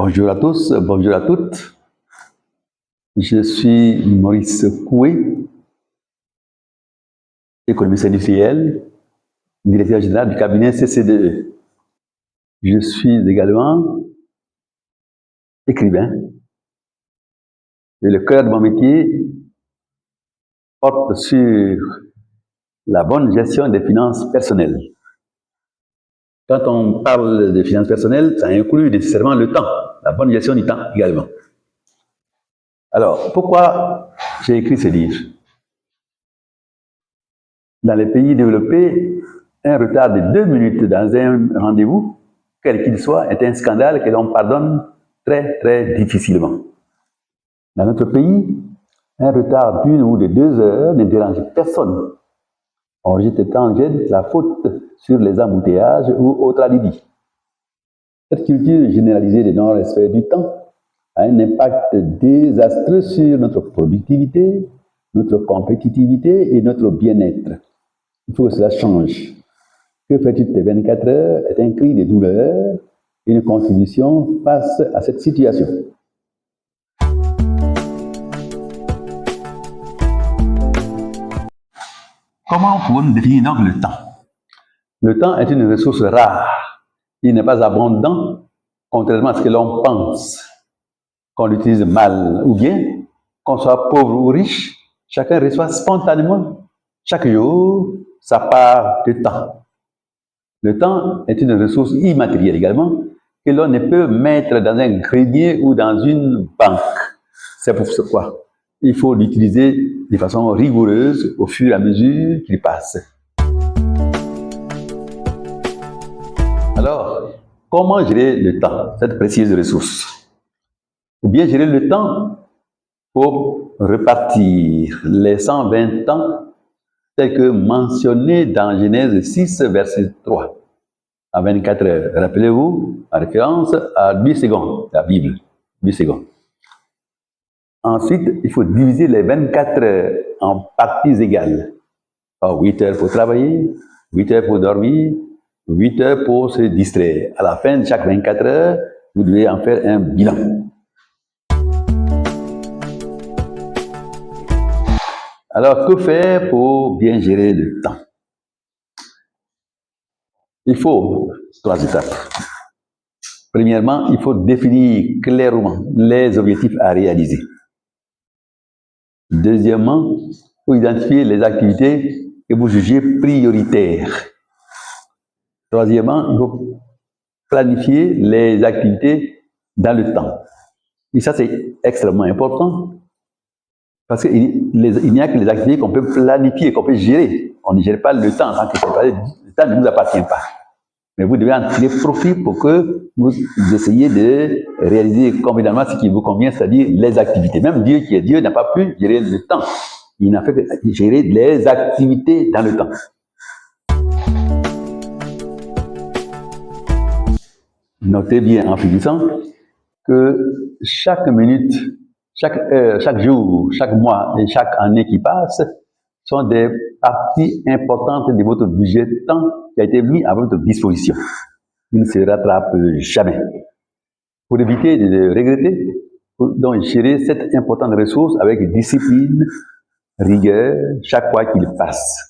Bonjour à tous, bonjour à toutes. Je suis Maurice Coué, économiste industriel, directeur général du cabinet CCDE. Je suis également écrivain et le cœur de mon métier porte sur la bonne gestion des finances personnelles. Quand on parle de finances personnelles, ça inclut nécessairement le temps, la bonne gestion du temps également. Alors, pourquoi j'ai écrit ce livre? Dans les pays développés, un retard de 2 minutes dans un rendez-vous, quel qu'il soit, est un scandale que l'on pardonne très, très difficilement. Dans notre pays, un retard d'1 ou de 2 heures ne dérange personne. On rejette la faute sur les embouteillages ou autres alibis. Cette culture généralisée de non-respect du temps a un impact désastreux sur notre productivité, notre compétitivité et notre bien-être. Il faut que cela change. Que fais-tu de tes 24 heures est un cri de douleur, une contribution face à cette situation. Comment pouvons-nous définir donc le temps? Le temps est une ressource rare. Il n'est pas abondant, contrairement à ce que l'on pense. Qu'on l'utilise mal ou bien, qu'on soit pauvre ou riche, chacun reçoit spontanément, chaque jour, sa part de temps. Le temps est une ressource immatérielle également, que l'on ne peut mettre dans un grenier ou dans une banque. C'est pour ce quoi il faut l'utiliser de façon rigoureuse au fur et à mesure qu'il passe. Alors, comment gérer le temps, cette précieuse ressource? Ou bien gérer le temps pour repartir les 120 ans tels que mentionnés dans Genèse 6, verset 3. À 24 heures. Rappelez-vous, en référence à 8 secondes, la Bible, 8 secondes. Ensuite, il faut diviser les 24 heures en parties égales. 8 heures pour travailler, 8 heures pour dormir, 8 heures pour se distraire. À la fin de chaque 24 heures, vous devez en faire un bilan. Alors, que faire pour bien gérer le temps? Il faut 3 étapes. Premièrement, il faut définir clairement les objectifs à réaliser. Deuxièmement, il faut identifier les activités que vous jugez prioritaires. Troisièmement, il faut planifier les activités dans le temps. Et ça, c'est extrêmement important parce qu'il n'y a que les activités qu'on peut planifier, qu'on peut gérer. On ne gère pas le temps en tant que tel. Le temps ne nous appartient pas. Mais vous devez en tirer profit pour que vous essayiez de réaliser convenablement ce qui vous convient, c'est-à-dire les activités. Même Dieu qui est Dieu n'a pas pu gérer le temps. Il n'a fait que gérer les activités dans le temps. Notez bien en finissant que chaque minute, chaque heure, chaque jour, chaque mois et chaque année qui passe sont des parties importantes de votre budget de temps qui a été mis à votre disposition. Il ne se rattrape jamais. Pour éviter de regretter, donc gérer cette importante ressource avec discipline, rigueur, chaque fois qu'il passe.